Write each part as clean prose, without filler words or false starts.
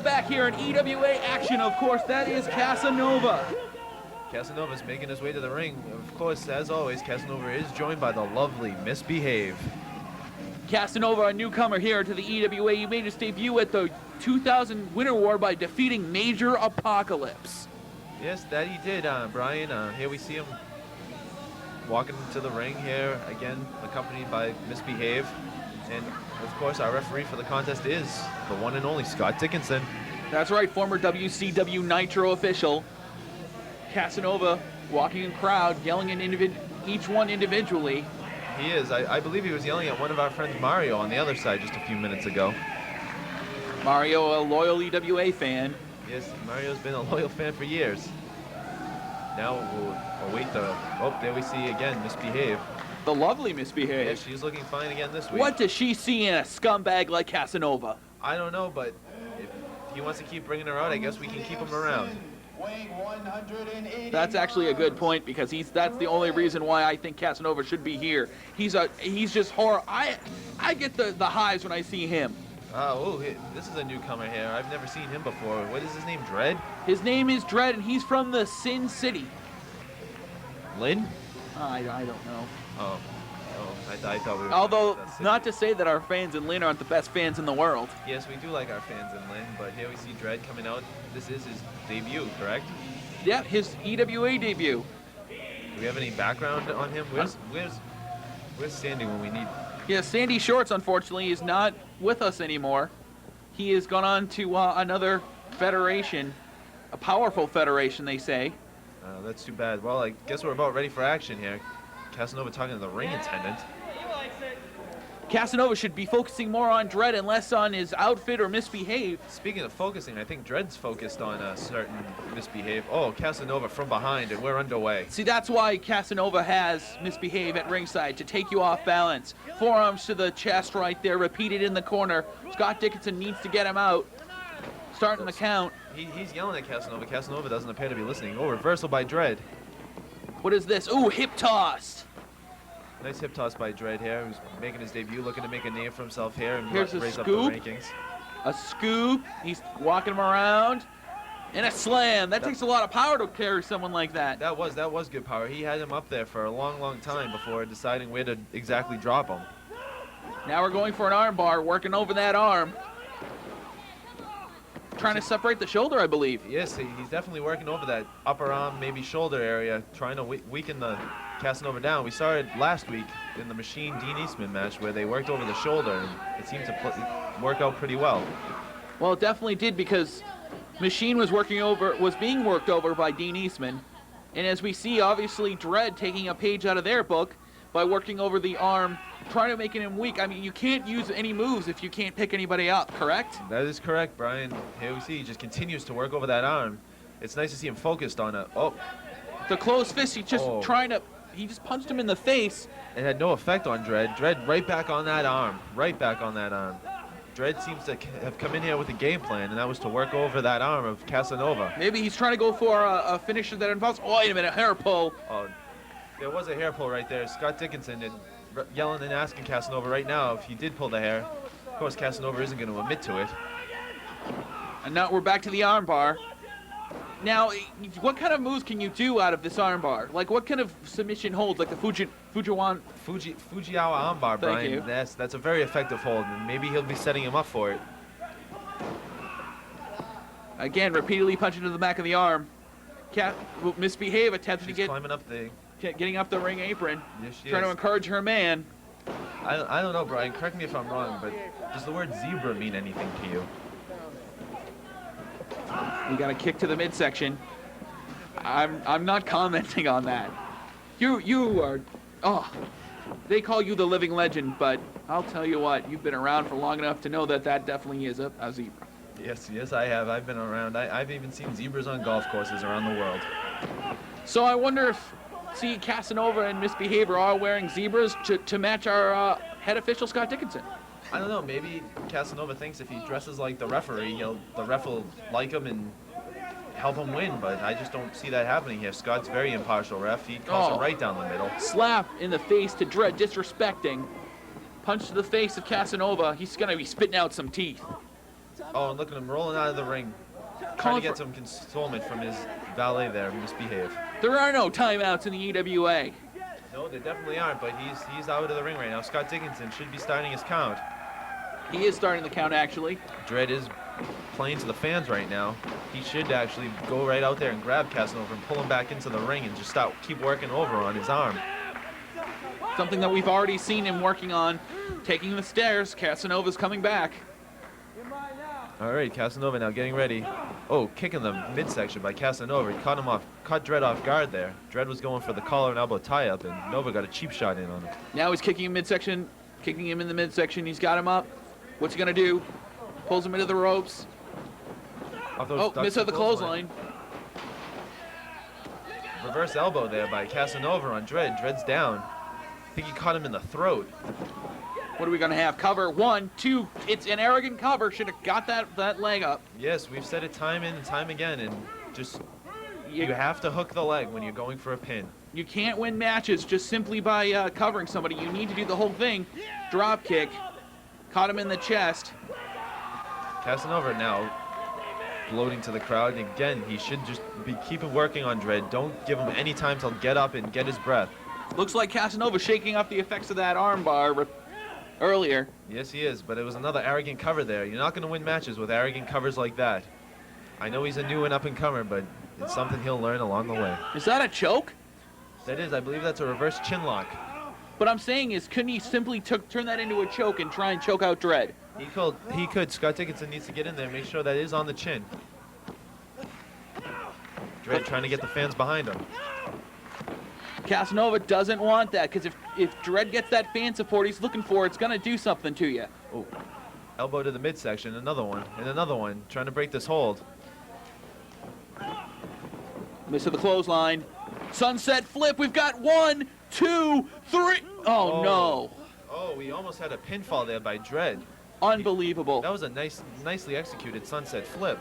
back here in EWA action. Of course, that is Casa Nova. Casa Nova's making his way to the ring. Of course, as always, Casa Nova is joined by the lovely Misbehave. Casa Nova, a newcomer here to the EWA. He made his debut at the 2000 Winter War by defeating Major Apocalypse. Yes, that he did, Brian. Here we see him walking to the ring here, again, accompanied by Misbehave. And, of course, our referee for the contest is the one and only Scott Dickinson. That's right, former WCW Nitro official. Casa Nova walking in crowd, yelling at each one individually. He is. I believe he was yelling at one of our friends, Mario, on the other side just a few minutes ago. Mario, a loyal EWA fan. Yes, Mario's been a loyal fan for years. Now we'll await the... Oh, there we see again, Misbehave. The lovely Misbehave. Yeah, she's looking fine again this week. What does she see in a scumbag like Casa Nova? I don't know, but if he wants to keep bringing her out, I guess we can keep him around. That's actually a good point, because that's the only reason why I think Casa Nova should be here. He's just horror. I get the highs when I see him. This is a newcomer here. I've never seen him before. What is his name, Dred? His name is Dred, and he's from the Sin City. Lynn? I don't know. I thought we were... Although, not to say that our fans in Lynn aren't the best fans in the world. Yes, we do like our fans in Lynn, but here we see Dred coming out. This is his debut, correct? Yeah, his EWA debut. Do we have any background on him? Where's Sandy when we need... Yeah, Sandy Shorts, unfortunately, is not with us anymore. He has gone on to another federation, a powerful federation, they say. That's too bad. Well, I guess we're about ready for action here. Casa Nova talking to the ring attendant. Casa Nova should be focusing more on Dred and less on his outfit or Misbehave. Speaking of focusing, I think Dred's focused on a certain Misbehave. Oh, Casa Nova from behind, and we're underway. See, that's why Casa Nova has Misbehave at ringside, to take you off balance. Forearms to the chest right there, repeated in the corner. Scott Dickinson needs to get him out. Starting the count. He's yelling at Casa Nova. Casa Nova doesn't appear to be listening. Oh, reversal by Dred. What is this? Ooh, hip toss. Nice hip toss by Dred here, who's making his debut, looking to make a name for himself here and raise up the rankings. A scoop. He's walking him around. And a slam. That takes a lot of power to carry someone like that. That was good power. He had him up there for a long time before deciding where to exactly drop him. Now we're going for an arm bar, working over that arm. Trying to separate the shoulder, I believe. Yes, he's definitely working over that upper arm, maybe shoulder area, trying to weaken the Casa Nova down. We saw it last week in the Machine Dean Eastman match where they worked over the shoulder, and it seemed to work out pretty well. Well, it definitely did, because Machine was being worked over by Dean Eastman, and as we see, obviously Dred taking a page out of their book by working over the arm, trying to make him weak. I mean, you can't use any moves if you can't pick anybody up, correct? That is correct, Brian. Here we see he just continues to work over that arm. It's nice to see him focused on it. Oh. The closed fist, he's just he just punched him in the face. It had no effect on Dred. Dred right back on that arm. Right back on that arm. Dred seems to have come in here with a game plan, and that was to work over that arm of Casa Nova. Maybe he's trying to go for a finisher that involves... Oh, wait a minute, hair pull. Oh, there was a hair pull right there. Scott Dickinson is yelling and asking Casa Nova right now if he did pull the hair. Of course, Casa Nova isn't going to admit to it. And now we're back to the arm bar. Now, what kind of moves can you do out of this arm bar? Like, what kind of submission holds? Like the Fujiwara arm bar, Brian. Thank you. That's a very effective hold, and maybe he'll be setting him up for it. Again, repeatedly punching to the back of the arm. Misbehave, attempting to get... climbing up the... Getting up the ring apron. Yes, she trying is. to encourage her man. I don't know, Brian. Correct me if I'm wrong, but does the word zebra mean anything to you? We got a kick to the midsection. I'm not commenting on that. You are... Oh, they call you the living legend, but I'll tell you what, you've been around for long enough to know that definitely is a zebra. Yes, I have. I've been around. I've even seen zebras on golf courses around the world. So I wonder if, Casa Nova and Misbehave are all wearing zebras to match our head official, Scott Dickinson. I don't know. Maybe Casa Nova thinks if he dresses like the referee, the ref will like him and help him win, but I just don't see that happening here. Scott's very impartial ref. He calls it right down the middle. Slap in the face to Dred, disrespecting. Punch to the face of Casa Nova. He's going to be spitting out some teeth. Oh, and look at him rolling out of the ring. Trying to get some consolement from his valet there, Misbehave. There are no timeouts in the EWA. No, there definitely aren't, but he's out of the ring right now. Scott Dickinson should be starting his count. He is starting the count, actually. Dred is playing to the fans right now. He should actually go right out there and grab Casanova and pull him back into the ring and just keep working over on his arm. Something that we've already seen him working on. Taking the stairs. Casanova's coming back. All right, Casanova now getting ready. Oh, kicking the midsection by Casanova. He caught Dred off guard there. Dred was going for the collar and elbow tie-up, and Nova got a cheap shot in on him. Now he's kicking him midsection, kicking him in the midsection. He's got him up. What's he gonna do? Pulls him into the ropes. Oh, miss at the clothesline. Reverse elbow there by Casanova on Dred. Dred's down. I think he caught him in the throat. What are we gonna have? Cover 1, 2. It's an arrogant cover. Should have got that leg up. Yes, we've said it time in and time again, and just you have to hook the leg when you're going for a pin. You can't win matches just simply by covering somebody. You need to do the whole thing. Drop kick. Caught him in the chest. Casanova now gloating to the crowd. And again, he should just be keeping working on Dred. Don't give him any time to get up and get his breath. Looks like Casanova shaking off the effects of that arm bar earlier. Yes, he is, but it was another arrogant cover there. You're not going to win matches with arrogant covers like that. I know he's a new and up-and-comer, but it's something he'll learn along the way. Is that a choke? That is, I believe that's a reverse chin lock. What I'm saying is, couldn't he simply turn that into a choke and try and choke out Dred? He could. Scott Dickinson needs to get in there and make sure that is on the chin. Dred trying to get the fans behind him. Casanova doesn't want that, because if Dred gets that fan support he's looking for, it's going to do something to you. Oh, elbow to the midsection, another one, and another one, trying to break this hold. Miss of the clothesline. Sunset flip, we've got 1, 2, 3. Oh, no. Oh, we almost had a pinfall there by Dred. Unbelievable. That was a nicely executed sunset flip.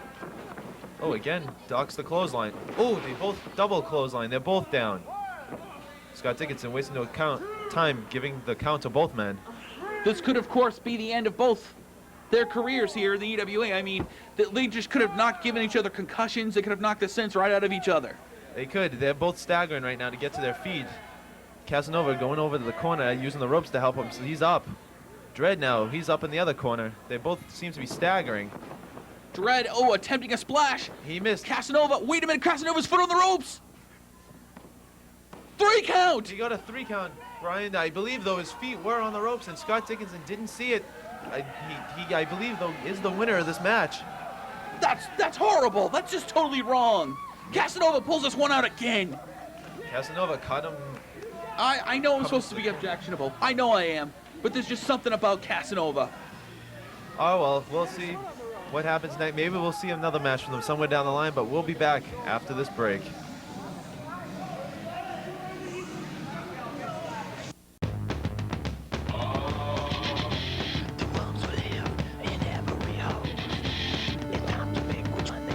Oh, again, docks the clothesline. Oh, they both double clothesline. They're both down. Scott Dickinson wasting no time giving the count to both men. This could, of course, be the end of both their careers here in the EWA. I mean, they just could have not given each other concussions. They could have knocked the sense right out of each other. They could. They're both staggering right now to get to their feet. Casanova going over to the corner, using the ropes to help him, so he's up. Dred now, he's up in the other corner. They both seem to be staggering. Dred, attempting a splash. He missed. Casanova, wait a minute, Casanova's foot on the ropes. 3 count. He got a 3 count, Brian. I believe, though, his feet were on the ropes, and Scott Dickinson didn't see it. I believe, though, is the winner of this match. That's horrible. That's just totally wrong. Casanova pulls this one out again. Casanova caught him. I know I'm supposed to be objectionable. I know I am. But there's just something about Casanova. Oh, well, we'll see what happens next. Maybe we'll see another match from them somewhere down the line, but we'll be back after this break.